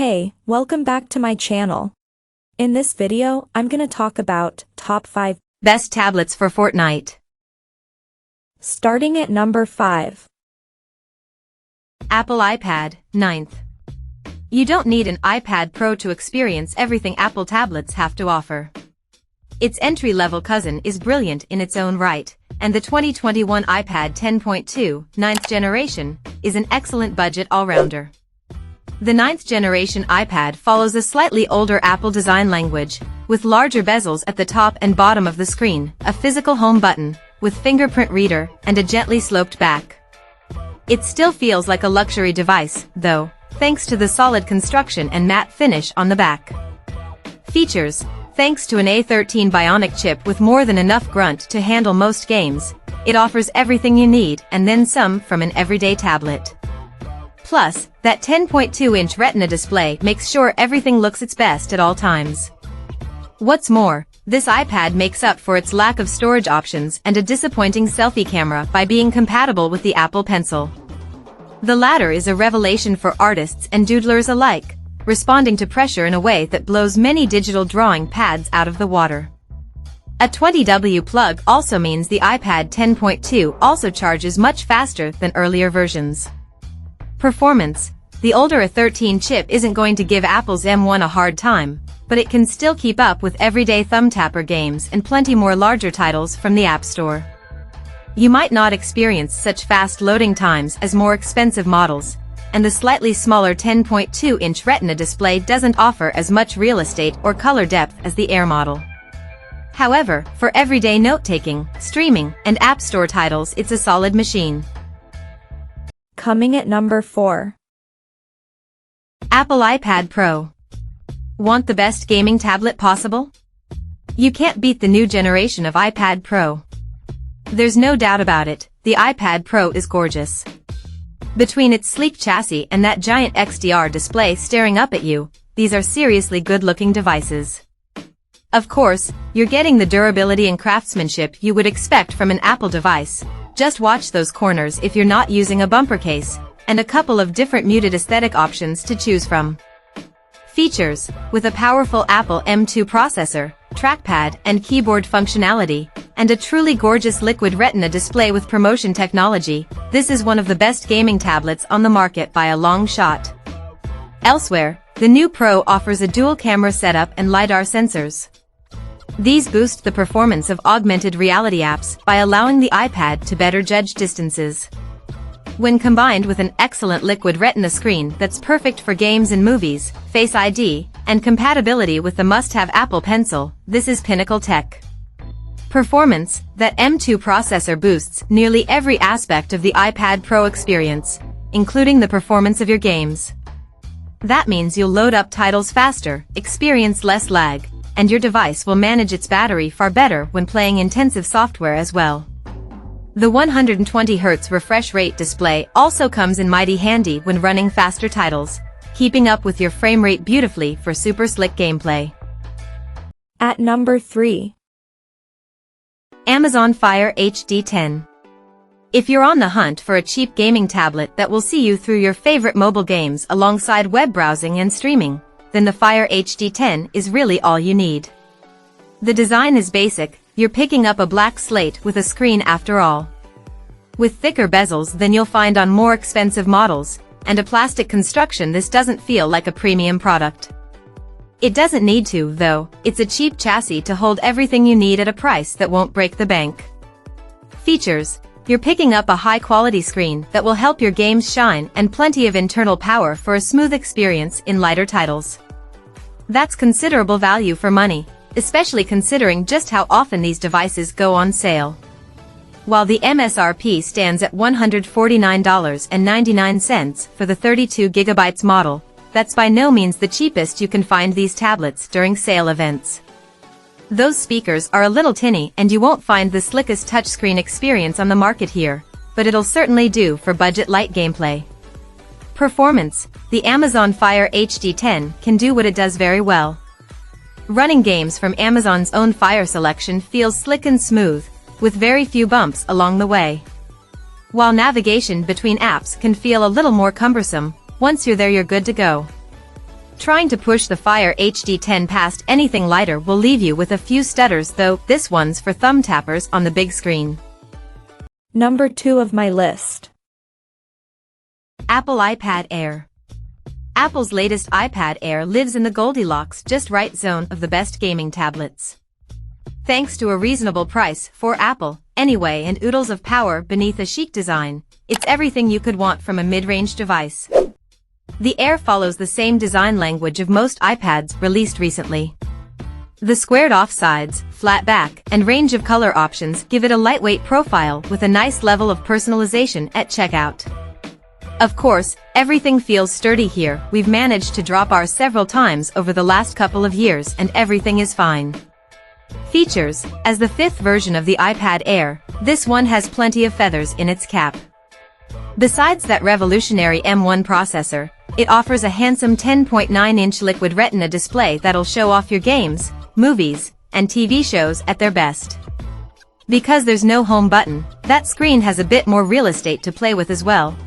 Hey, welcome back to my channel. In this video, I'm gonna talk about top 5 best tablets for Fortnite. Starting at number 5. Apple iPad, 9th. You don't need an iPad Pro to experience everything Apple tablets have to offer. Its entry-level cousin is brilliant in its own right, and the 2021 iPad 10.2, 9th generation, is an excellent budget all-rounder. The 9th generation iPad follows a slightly older Apple design language, with larger bezels at the top and bottom of the screen, a physical home button, with fingerprint reader, and a gently sloped back. It still feels like a luxury device, though, thanks to the solid construction and matte finish on the back. Features: thanks to an A13 Bionic chip with more than enough grunt to handle most games, it offers everything you need and then some from an everyday tablet. Plus, that 10.2-inch Retina display makes sure everything looks its best at all times. What's more, this iPad makes up for its lack of storage options and a disappointing selfie camera by being compatible with the Apple Pencil. The latter is a revelation for artists and doodlers alike, responding to pressure in a way that blows many digital drawing pads out of the water. A 20W plug also means the iPad 10.2 also charges much faster than earlier versions. Performance: the older A13 chip isn't going to give Apple's M1 a hard time, but it can still keep up with everyday thumb-tapper games and plenty more larger titles from the App Store. You might not experience such fast loading times as more expensive models, and the slightly smaller 10.2-inch Retina display doesn't offer as much real estate or color depth as the Air model. However, for everyday note-taking, streaming, and App Store titles, it's a solid machine. Coming at number 4. Apple iPad Pro. Want the best gaming tablet possible? You can't beat the new generation of iPad Pro. There's no doubt about it, the iPad Pro is gorgeous. Between its sleek chassis and that giant XDR display staring up at you, these are seriously good-looking devices. Of course, you're getting the durability and craftsmanship you would expect from an Apple device. Just watch those corners if you're not using a bumper case, and a couple of different muted aesthetic options to choose from. Features: with a powerful Apple M2 processor, trackpad and keyboard functionality, and a truly gorgeous liquid Retina display with promotion technology, this is one of the best gaming tablets on the market by a long shot. Elsewhere, the new Pro offers a dual camera setup and LiDAR sensors. These boost the performance of augmented reality apps by allowing the iPad to better judge distances. When combined with an excellent liquid Retina screen that's perfect for games and movies, Face ID, and compatibility with the must-have Apple Pencil, this is pinnacle tech. Performance: that M2 processor boosts nearly every aspect of the iPad Pro experience, including the performance of your games. That means you'll load up titles faster, experience less lag, and your device will manage its battery far better when playing intensive software as well. The 120Hz refresh rate display also comes in mighty handy when running faster titles, keeping up with your frame rate beautifully for super slick gameplay. At number 3. Amazon Fire HD 10. If you're on the hunt for a cheap gaming tablet that will see you through your favorite mobile games alongside web browsing and streaming, then the Fire HD 10 is really all you need. The design is basic, you're picking up a black slate with a screen after all. With thicker bezels than you'll find on more expensive models, and a plastic construction, this doesn't feel like a premium product. It doesn't need to, though. It's a cheap chassis to hold everything you need at a price that won't break the bank. Features: you're picking up a high-quality screen that will help your games shine and plenty of internal power for a smooth experience in lighter titles. That's considerable value for money, especially considering just how often these devices go on sale. While the MSRP stands at $149.99 for the 32GB model, that's by no means the cheapest you can find these tablets during sale events. Those speakers are a little tinny and you won't find the slickest touchscreen experience on the market here, but it'll certainly do for budget-light gameplay. Performance: the Amazon Fire HD 10 can do what it does very well. Running games from Amazon's own Fire selection feels slick and smooth, with very few bumps along the way. While navigation between apps can feel a little more cumbersome, once you're there you're good to go. Trying to push the Fire HD10 past anything lighter will leave you with a few stutters, though. This one's for thumb tappers on the big screen. Number 2 of my list. Apple iPad Air. Apple's latest iPad Air lives in the Goldilocks just right zone of the best gaming tablets. Thanks to a reasonable price for Apple, anyway, and oodles of power beneath a chic design, it's everything you could want from a mid-range device. The Air follows the same design language of most iPads released recently. The squared-off sides, flat back, and range of color options give it a lightweight profile with a nice level of personalization at checkout. Of course, everything feels sturdy here. We've managed to drop ours several times over the last couple of years and everything is fine. Features: as the 5th version of the iPad Air, this one has plenty of feathers in its cap. Besides that revolutionary M1 processor, it offers a handsome 10.9-inch Liquid Retina display that'll show off your games, movies, and TV shows at their best. Because there's no home button, that screen has a bit more real estate to play with as well.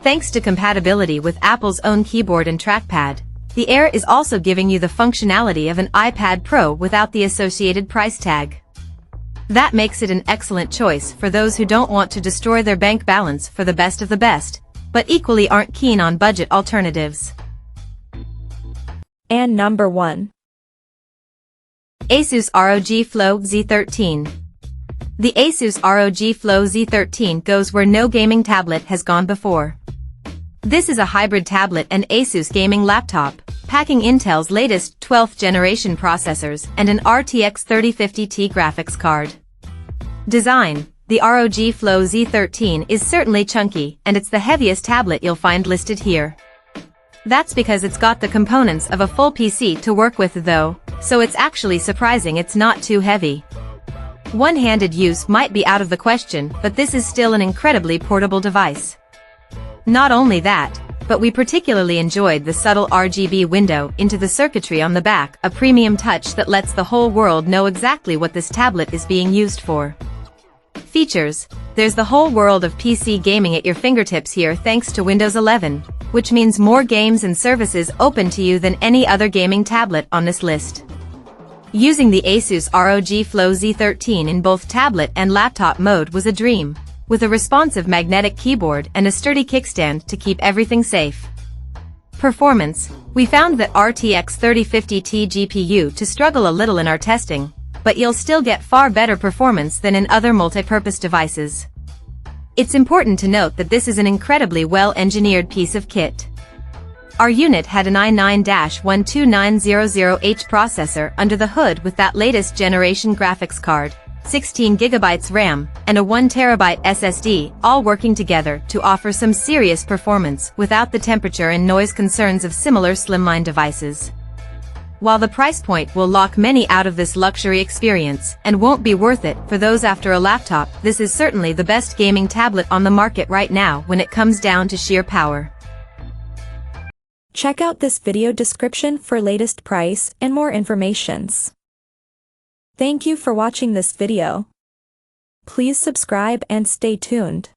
Thanks to compatibility with Apple's own keyboard and trackpad, the Air is also giving you the functionality of an iPad Pro without the associated price tag. That makes it an excellent choice for those who don't want to destroy their bank balance for the best of the best, but equally aren't keen on budget alternatives. And number 1. Asus ROG Flow Z13. The Asus ROG Flow Z13 goes where no gaming tablet has gone before. This is a hybrid tablet and Asus gaming laptop, packing Intel's latest 12th generation processors and an RTX 3050 Ti graphics card. Design: the ROG Flow Z13 is certainly chunky, and it's the heaviest tablet you'll find listed here. That's because it's got the components of a full PC to work with though, so it's actually surprising it's not too heavy. One-handed use might be out of the question, but this is still an incredibly portable device. Not only that, but we particularly enjoyed the subtle RGB window into the circuitry on the back, a premium touch that lets the whole world know exactly what this tablet is being used for. Features: there's the whole world of PC gaming at your fingertips here thanks to Windows 11, which means more games and services open to you than any other gaming tablet on this list. Using the Asus ROG Flow Z13 in both tablet and laptop mode was a dream, with a responsive magnetic keyboard and a sturdy kickstand to keep everything safe. Performance: we found that RTX 3050 Ti GPU to struggle a little in our testing, but you'll still get far better performance than in other multi-purpose devices. It's important to note that this is an incredibly well-engineered piece of kit. Our unit had an i9-12900H processor under the hood with that latest generation graphics card, 16GB RAM, and a 1TB SSD, all working together to offer some serious performance without the temperature and noise concerns of similar slimline devices. While the price point will lock many out of this luxury experience and won't be worth it for those after a laptop, this is certainly the best gaming tablet on the market right now when it comes down to sheer power. Check out this video description for latest price and more informations. Thank you for watching this video. Please subscribe and stay tuned.